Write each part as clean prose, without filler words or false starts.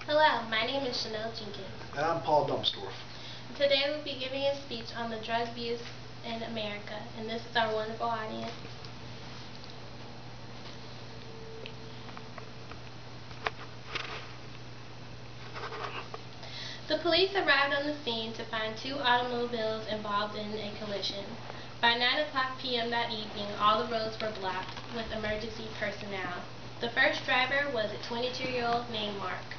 Hello, my name is Chanel Jenkins. And I'm Paul Dumpsdorf. Today we'll be giving a speech on the drug abuse in America, and this is our wonderful audience. The police arrived on the scene to find two automobiles involved in a collision. By 9:00 p.m. that evening, all the roads were blocked with emergency personnel. The first driver was a 22-year-old named Mark.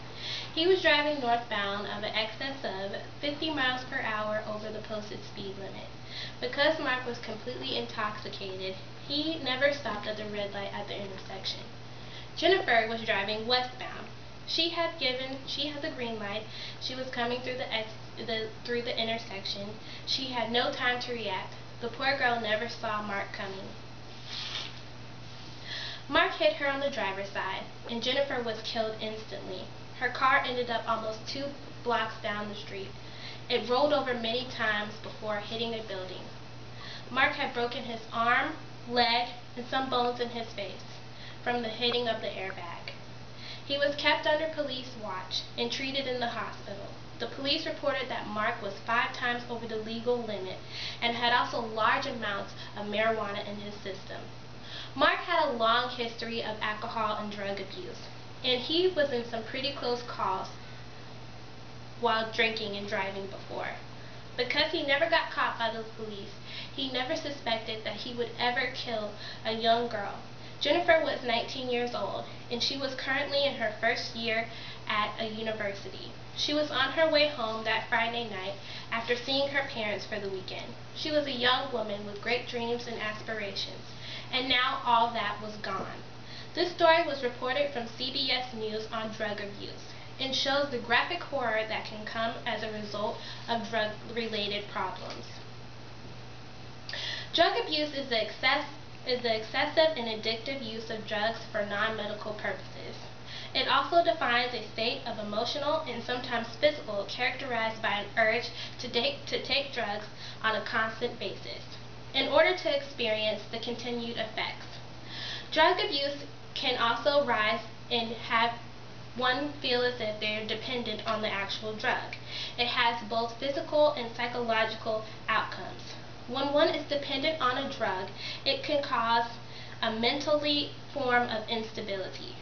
He was driving northbound at an excess of 50 miles per hour over the posted speed limit. Because Mark was completely intoxicated, he never stopped at the red light at the intersection. Jennifer was driving westbound. She had the green light. She was coming through the intersection. She had no time to react. The poor girl never saw Mark coming. Mark hit her on the driver's side, and Jennifer was killed instantly. Her car ended up almost 2 blocks down the street. It rolled over many times before hitting a building. Mark had broken his arm, leg, and some bones in his face from the hitting of the airbag. He was kept under police watch and treated in the hospital. The police reported that Mark was 5 times over the legal limit and had also large amounts of marijuana in his system. Mark had a long history of alcohol and drug abuse, and he was in some pretty close calls while drinking and driving before. Because he never got caught by the police, he never suspected that he would ever kill a young girl. Jennifer was 19 years old, and she was currently in her first year at a university. She was on her way home that Friday night after seeing her parents for the weekend. She was a young woman with great dreams and aspirations, and now all that was gone. This story was reported from CBS News on drug abuse and shows the graphic horror that can come as a result of drug-related problems. Drug abuse is the excessive and addictive use of drugs for non-medical purposes. It also defines a state of emotional and sometimes physical characterized by an urge to take drugs on a constant basis in order to experience the continued effects. Drug abuse can also rise and have one feel as if they're dependent on the actual drug. It has both physical and psychological outcomes. When one is dependent on a drug, it can cause a mentally form of instability.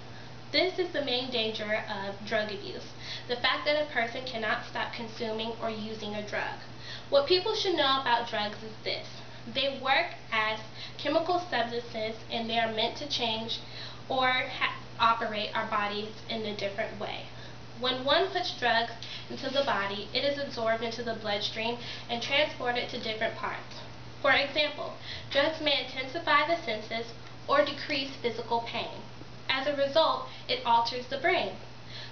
This is the main danger of drug abuse, the fact that a person cannot stop consuming or using a drug. What people should know about drugs is this: they work as chemical substances, and they are meant to change or operate our bodies in a different way. When one puts drugs into the body, it is absorbed into the bloodstream and transported to different parts. For example, drugs may intensify the senses or decrease physical pain. As a result, it alters the brain.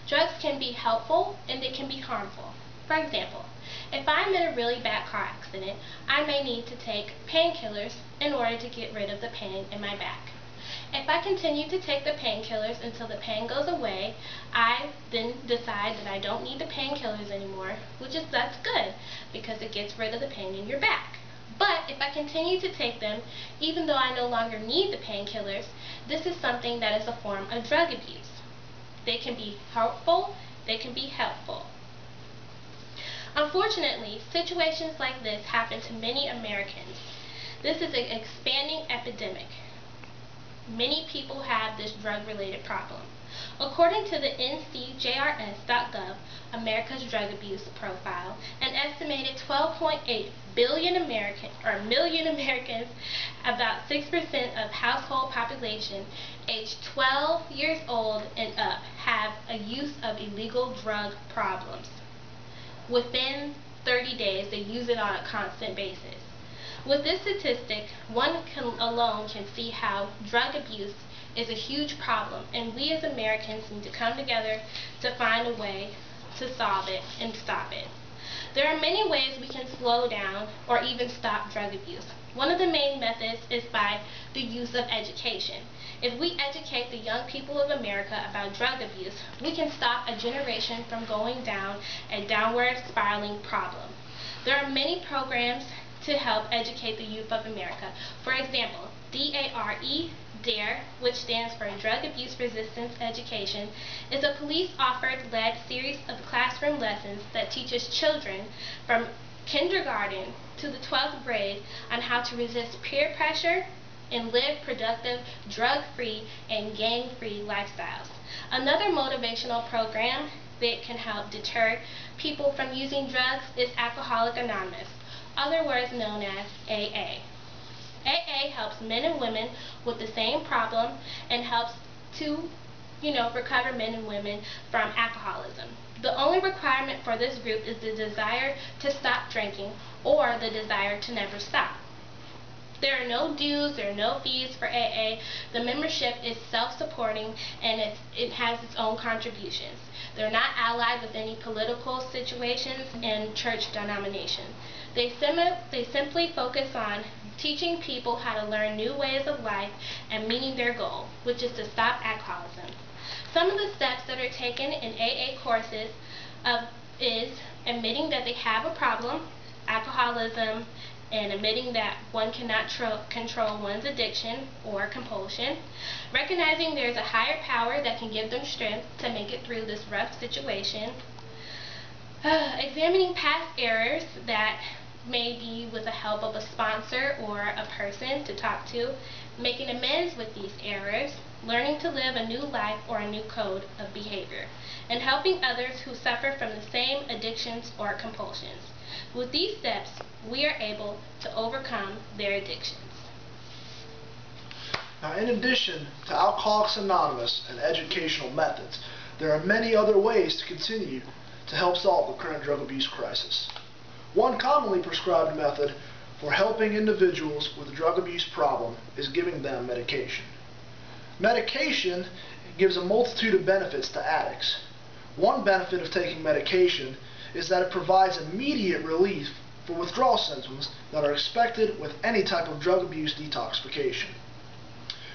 Drugs can be helpful and they can be harmful. For example, if I'm in a really bad car accident, I may need to take painkillers in order to get rid of the pain in my back. If I continue to take the painkillers until the pain goes away, I then decide that I don't need the painkillers anymore, that's good because it gets rid of the pain in your back. But if I continue to take them, even though I no longer need the painkillers, this is something that is a form of drug abuse. They can be hurtful, they can be helpful. Unfortunately, situations like this happen to many Americans. This is an expanding epidemic. Many people have this drug-related problem. According to the NCJRS.gov America's Drug Abuse Profile, an estimated 12.8 million Americans, about 6% of household population aged 12 years old and up, have a use of illegal drug problems. Within 30 days, they use it on a constant basis. With this statistic, one alone can see how drug abuse is a huge problem, and we as Americans need to come together to find a way to solve it and stop it. There are many ways we can slow down or even stop drug abuse. One of the main methods is by the use of education. If we educate the young people of America about drug abuse, we can stop a generation from going down a downward spiraling problem. There are many programs to help educate the youth of America. For example, DARE, DARE, which stands for Drug Abuse Resistance Education, is a police-offered led series of classroom lessons that teaches children from kindergarten to the 12th grade on how to resist peer pressure and live productive, drug-free, and gang-free lifestyles. Another motivational program that can help deter people from using drugs is Alcoholics Anonymous, otherwise known as AA. AA helps men and women with the same problem and helps to, recover men and women from alcoholism. The only requirement for this group is the desire to stop drinking or the desire to never stop. There are no dues, there are no fees for AA. The membership is self-supporting and it has its own contributions. They're not allied with any political situations and church denominations. They simply focus on teaching people how to learn new ways of life and meeting their goal, which is to stop alcoholism. Some of the steps that are taken in AA courses is admitting that they have a problem, alcoholism, and admitting that one cannot control one's addiction or compulsion, recognizing there's a higher power that can give them strength to make it through this rough situation, examining past errors that may be with the help of a sponsor or a person to talk to, making amends with these errors, learning to live a new life or a new code of behavior, and helping others who suffer from the same addictions or compulsions. With these steps, we are able to overcome their addictions. Now, in addition to Alcoholics Anonymous and educational methods, there are many other ways to continue to help solve the current drug abuse crisis. One commonly prescribed method for helping individuals with a drug abuse problem is giving them medication. Medication gives a multitude of benefits to addicts. One benefit of taking medication is that it provides immediate relief for withdrawal symptoms that are expected with any type of drug abuse detoxification.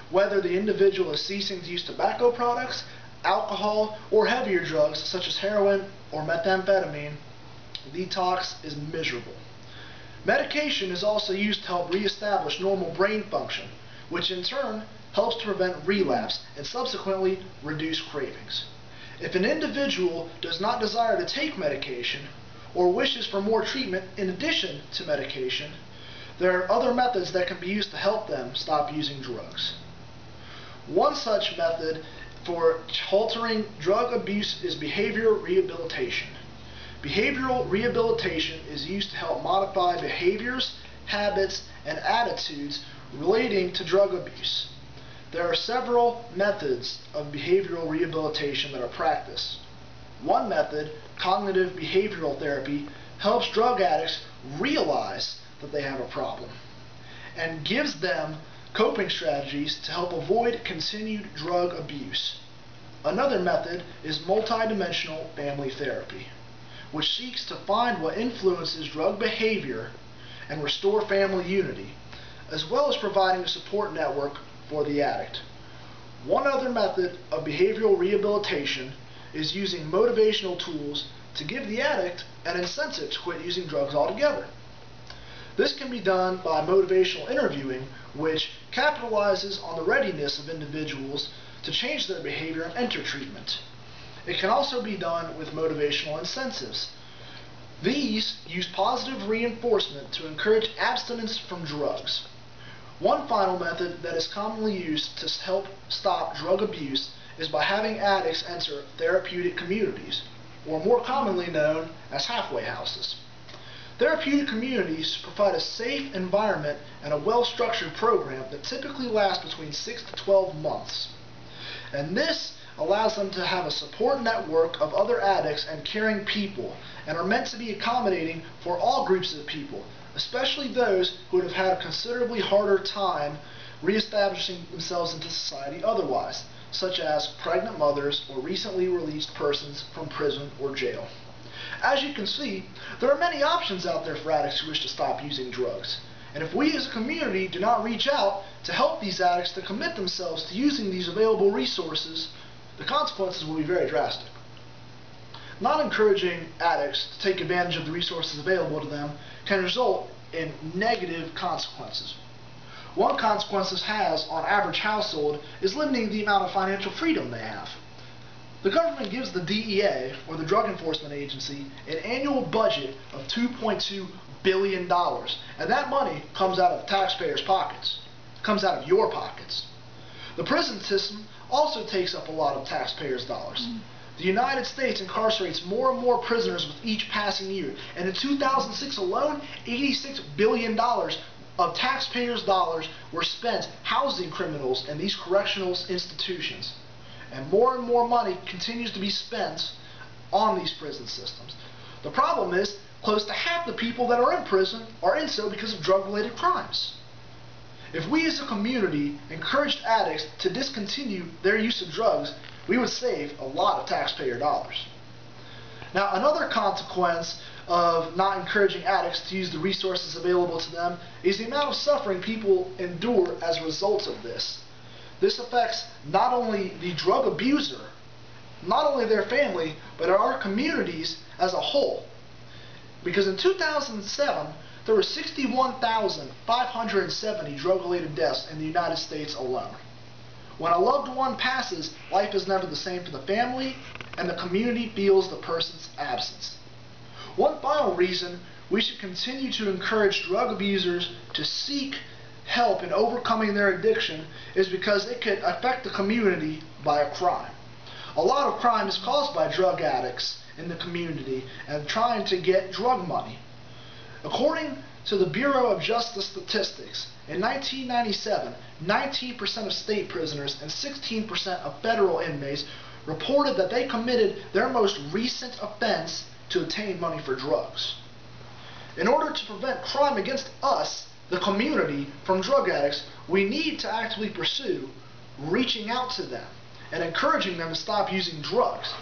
Whether the individual is ceasing to use tobacco products, alcohol, or heavier drugs such as heroin or methamphetamine, detox is miserable. Medication is also used to help reestablish normal brain function, which in turn helps to prevent relapse and subsequently reduce cravings. If an individual does not desire to take medication or wishes for more treatment in addition to medication, there are other methods that can be used to help them stop using drugs. One such method for halting drug abuse is behavioral rehabilitation. Behavioral rehabilitation is used to help modify behaviors, habits, and attitudes relating to drug abuse. There are several methods of behavioral rehabilitation that are practiced. One method, cognitive behavioral therapy, helps drug addicts realize that they have a problem and gives them coping strategies to help avoid continued drug abuse. Another method is multidimensional family therapy, which seeks to find what influences drug behavior and restore family unity, as well as providing a support network for the addict. One other method of behavioral rehabilitation is using motivational tools to give the addict an incentive to quit using drugs altogether. This can be done by motivational interviewing, which capitalizes on the readiness of individuals to change their behavior and enter treatment. It can also be done with motivational incentives. These use positive reinforcement to encourage abstinence from drugs. One final method that is commonly used to help stop drug abuse is by having addicts enter therapeutic communities, or more commonly known as halfway houses. Therapeutic communities provide a safe environment and a well-structured program that typically lasts between 6 to 12 months. And this allows them to have a support network of other addicts and caring people, and are meant to be accommodating for all groups of people, especially those who would have had a considerably harder time reestablishing themselves into society otherwise, such as pregnant mothers or recently released persons from prison or jail. As you can see, there are many options out there for addicts who wish to stop using drugs. And if we as a community do not reach out to help these addicts to commit themselves to using these available resources, the consequences will be very drastic. Not encouraging addicts to take advantage of the resources available to them can result in negative consequences. One consequence this has on average household is limiting the amount of financial freedom they have. The government gives the DEA, or the Drug Enforcement Agency, an annual budget of $2.2 billion, and that money comes out of taxpayers' pockets, comes out of your pockets. The prison system also takes up a lot of taxpayers' dollars. The United States incarcerates more and more prisoners with each passing year, and in 2006 alone, $86 billion of taxpayers' dollars were spent housing criminals in these correctional institutions. And more money continues to be spent on these prison systems. The problem is, close to half the people that are in prison are in so because of drug-related crimes. If we as a community encouraged addicts to discontinue their use of drugs, we would save a lot of taxpayer dollars. Now, another consequence of not encouraging addicts to use the resources available to them is the amount of suffering people endure as a result of this. This affects not only the drug abuser, not only their family, but our communities as a whole. Because in 2007, there were 61,570 drug-related deaths in the United States alone. When a loved one passes, life is never the same for the family, and the community feels the person's absence. One final reason we should continue to encourage drug abusers to seek help in overcoming their addiction is because it could affect the community by a crime. A lot of crime is caused by drug addicts in the community and trying to get drug money. According to the Bureau of Justice Statistics, in 1997, 19% of state prisoners and 16% of federal inmates reported that they committed their most recent offense to obtain money for drugs. In order to prevent crime against us, the community, from drug addicts, we need to actively pursue reaching out to them and encouraging them to stop using drugs.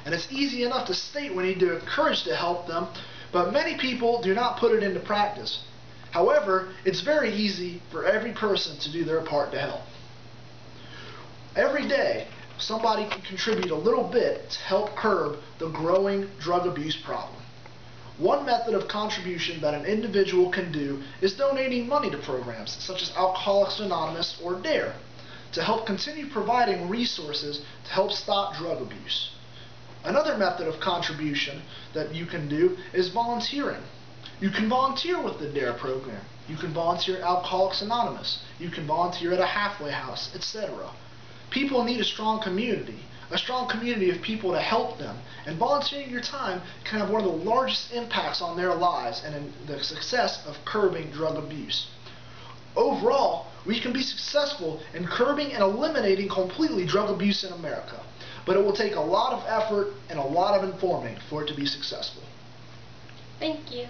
And it's easy enough to state we need to encourage to help them, but many people do not put it into practice. However, it's very easy for every person to do their part to help. Every day, somebody can contribute a little bit to help curb the growing drug abuse problem. One method of contribution that an individual can do is donating money to programs such as Alcoholics Anonymous or DARE to help continue providing resources to help stop drug abuse. Another method of contribution that you can do is volunteering. You can volunteer with the DARE program. You can volunteer at Alcoholics Anonymous. You can volunteer at a halfway house, etc. People need a strong community of people to help them. And volunteering your time can have one of the largest impacts on their lives and in the success of curbing drug abuse. Overall, we can be successful in curbing and eliminating completely drug abuse in America. But it will take a lot of effort and a lot of informing for it to be successful. Thank you.